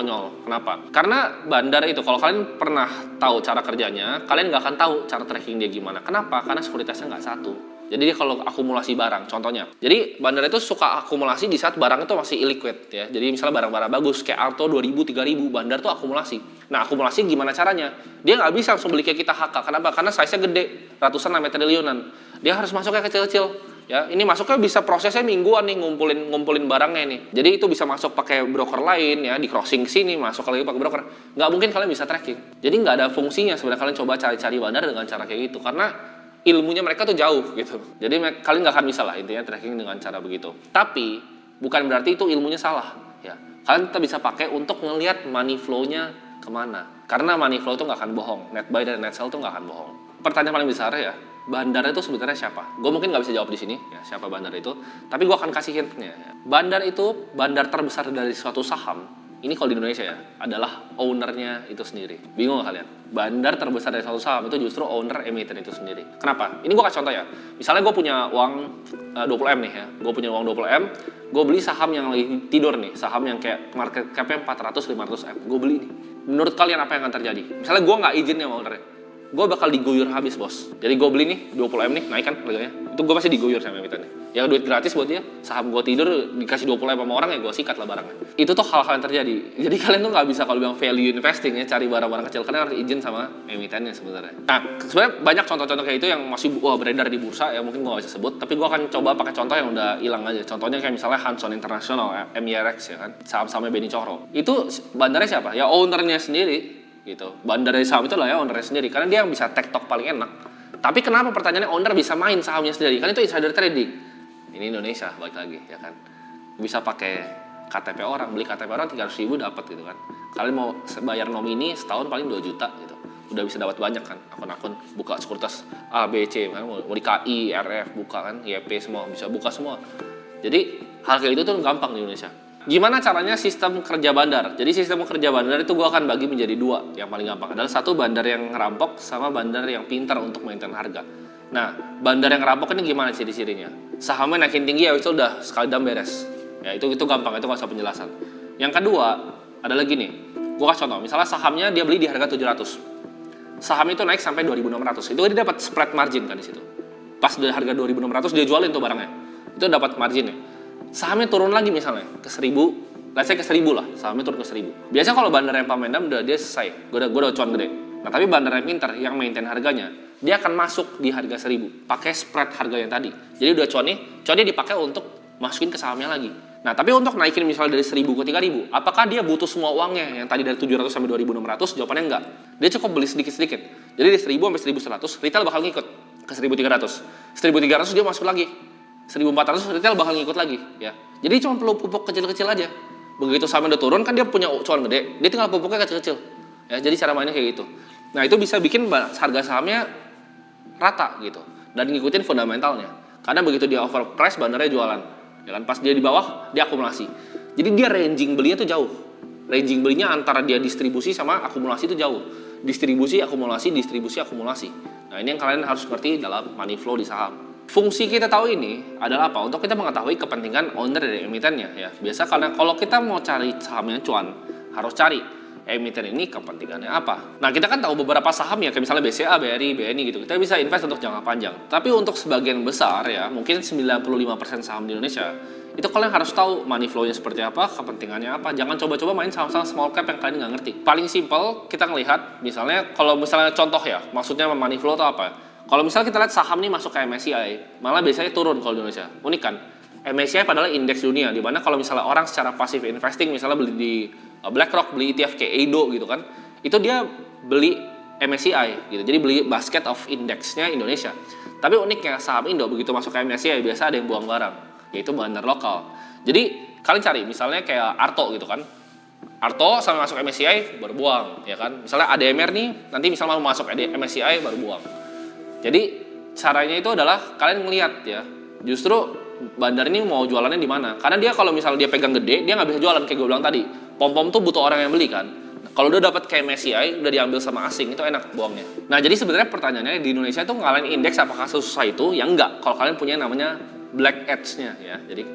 konyol. Kenapa? Karena bandar itu, kalau kalian pernah tahu cara kerjanya, kalian nggak akan tahu cara tracking dia gimana. Kenapa? Karena sekuritasnya nggak satu. Jadi dia kalau akumulasi barang, contohnya. Jadi bandar itu suka akumulasi di saat barang itu masih illiquid ya. Jadi misalnya barang-barang bagus kayak Alto 2000, 3000, bandar tuh akumulasi. Nah, akumulasi gimana caranya? Dia nggak bisa langsung beli kayak kita HK. Kenapa? Karena size-nya gede, ratusan sampai triliunan. Dia harus masuknya kecil-kecil. Ya, ini masuknya bisa prosesnya mingguan nih, ngumpulin barangnya nih. Jadi itu bisa masuk pakai broker lain ya, di crossing sini masuk lagi pakai broker. Nggak mungkin kalian bisa tracking. Jadi nggak ada fungsinya sebenarnya kalian coba cari-cari bandar dengan cara kayak gitu, karena ilmunya mereka tuh jauh gitu. Jadi kalian nggak akan bisa lah intinya tracking dengan cara begitu. Tapi bukan berarti itu ilmunya salah ya. Kalian tetap bisa pakai untuk ngelihat money flow-nya kemana. Karena money flow itu nggak akan bohong. Net buy dan net sell tuh nggak akan bohong. Pertanyaan paling besar ya, bandar itu sebenarnya siapa? Gue mungkin nggak bisa jawab di sini ya siapa bandar itu, tapi gue akan kasih hintnya. Ya. Bandar itu bandar terbesar dari suatu saham. Ini kalau di Indonesia ya adalah ownernya itu sendiri. Bingung gak kalian? Bandar terbesar dari suatu saham itu justru owner emiten itu sendiri. Kenapa? Ini gue kasih contoh ya. Misalnya gue punya uang 20M nih ya. Gue punya uang 20M. Gue beli saham yang lagi tidur nih. Saham yang kayak market cap-nya 400-500M. Gue beli nih. Menurut kalian apa yang akan terjadi? Misalnya gue nggak izin sama ownernya. Gue bakal diguyur habis bos. Jadi gue beli nih 20M nih, naik kan harganya. Itu gue pasti diguyur sama emitennya. Ya duit gratis buat dia. Saham gue tidur dikasih 20M sama orang ya gue sikat lah barangnya. Itu tuh hal-hal yang terjadi. Jadi kalian tuh nggak bisa kalau bilang value investing ya, cari barang-barang kecil. Kalian harus izin sama emitennya sebenarnya. Nah sebenarnya banyak contoh-contoh kayak itu yang masih beredar di bursa ya, mungkin gue nggak bisa sebut. Tapi gue akan coba pakai contoh yang udah hilang aja. Contohnya kayak misalnya Hanson International ya, MYRX ya kan, saham-sahamnya Beni Coro. Itu bandarnya siapa? Ya ownernya sendiri. Gitu. Bandar dari saham itu lah ya ownernya sendiri, karena dia yang bisa tektok paling enak. Tapi kenapa pertanyaannya owner bisa main sahamnya sendiri? Kan itu insider trading. Ini Indonesia balik lagi ya kan. Bisa pakai KTP orang, beli KTP orang 300.000 dapat gitu kan. Kalian mau bayar nomini setahun paling 2 juta gitu. Udah bisa dapat banyak kan. Akun-akun buka sekuritas A, B, C kan, mau di KI, RF buka kan, YP semua bisa buka semua. Jadi hal kayak itu tuh gampang di Indonesia. Gimana caranya sistem kerja bandar? Jadi sistem kerja bandar itu gue akan bagi menjadi dua. Yang paling gampang adalah satu bandar yang ngerampok sama bandar yang pintar untuk maintain harga. Nah, bandar yang ngerampok ini gimana ciri-cirinya? Sahamnya naikin tinggi ya itu udah sekali dam beres. Ya itu gampang, itu gak usah penjelasan. Yang kedua adalah gini, gue kasih contoh. Misalnya sahamnya dia beli di harga 700. Sahamnya itu naik sampai 2.600. Itu dia dapat spread margin kan di situ. Pas dari harga 2.600 dia jualin tuh barangnya. Itu dapat marginnya. Sahamnya turun lagi misalnya ke 1000, let's say ke 1000 lah, sahamnya turun ke 1000. Biasanya kalau bandar yang pamendam udah dia selesai, gue udah cuan gede. Nah tapi bandar yang pintar, yang maintain harganya, dia akan masuk di harga 1000, pakai spread harga yang tadi. Jadi udah cuannya dipakai untuk masukin ke sahamnya lagi. Nah tapi untuk naikin misalnya dari 1000 ke 3000, apakah dia butuh semua uangnya yang tadi dari 700 sampai 2600? Jawabannya enggak. Dia cukup beli sedikit-sedikit. Jadi dari 1000 sampai 1100, retail bakal ngikut ke 1300. 1300 dia masuk lagi. 1400 retail bakal ngikut lagi ya. Jadi cuma perlu pupuk kecil-kecil aja. Begitu sahamnya udah turun kan dia punya cuan gede, dia tinggal pupuknya kecil-kecil. Ya, jadi cara mainnya kayak gitu. Nah, itu bisa bikin harga sahamnya rata gitu dan ngikutin fundamentalnya. Karena begitu dia overprice bandarnya jualan. Ya kan pas dia di bawah dia akumulasi. Jadi dia ranging belinya tuh jauh. Ranging belinya antara dia distribusi sama akumulasi itu jauh. Distribusi, akumulasi, distribusi, akumulasi. Nah, ini yang kalian harus ngerti dalam money flow di saham. Fungsi kita tahu ini adalah apa? Untuk kita mengetahui kepentingan owner dari emitennya ya. Biasa karena kalau kita mau cari sahamnya cuan, harus cari emiten ini kepentingannya apa. Nah, kita kan tahu beberapa saham ya, kayak misalnya BCA, BRI, BNI gitu. Kita bisa invest untuk jangka panjang. Tapi untuk sebagian besar ya, mungkin 95% saham di Indonesia, itu kalian harus tahu money flow-nya seperti apa, kepentingannya apa. Jangan coba-coba main saham-saham small cap yang kalian nggak ngerti. Paling simple kita ngelihat, misalnya kalau misalnya contoh ya, maksudnya money flow itu apa? Kalau misalnya kita lihat saham nih masuk ke MSCI, malah biasanya turun kalau di Indonesia. Unik kan? MSCI padahal indeks dunia, di mana kalau misalnya orang secara pasif investing, misalnya beli di BlackRock, beli ETF kayak EIDO gitu kan, itu dia beli MSCI gitu. Jadi beli basket of indeksnya Indonesia. Tapi uniknya saham Indo begitu masuk ke MSCI biasa ada yang buang barang, yaitu bandar lokal. Jadi kalian cari misalnya kayak Arto gitu kan. Arto sampai masuk MSCI baru buang, ya kan? Misalnya ADMR nih, nanti misalnya mau masuk MSCI baru buang. Jadi caranya itu adalah kalian ngelihat ya, justru bandar ini mau jualannya di mana? Karena dia kalau misalnya dia pegang gede, dia nggak bisa jualan kayak gue bilang tadi. Pom-pom tuh butuh orang yang beli kan. Kalau udah dapat kayak MSCI, udah diambil sama asing, itu enak buangnya. Nah jadi sebenarnya pertanyaannya di Indonesia itu ngalahin indeks apakah susah itu? Ya enggak. Kalau kalian punya yang namanya black edge-nya ya. Jadi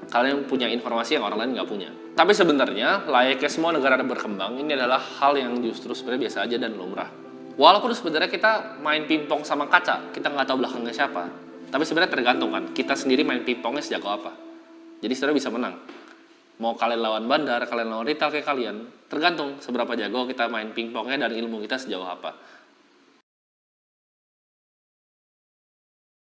Kalian punya informasi yang orang lain nggak punya. Tapi sebenarnya layaknya semua negara berkembang, ini adalah hal yang justru sebenarnya biasa aja dan lumrah. Walaupun sebenarnya kita main pingpong sama kaca, kita nggak tahu belakangnya siapa. Tapi sebenarnya tergantung kan, kita sendiri main pingpongnya sejago apa. Jadi sebenarnya bisa menang. Mau kalian lawan bandar, kalian lawan retail kayak kalian, tergantung seberapa jago kita main pingpongnya dan ilmu kita sejauh apa.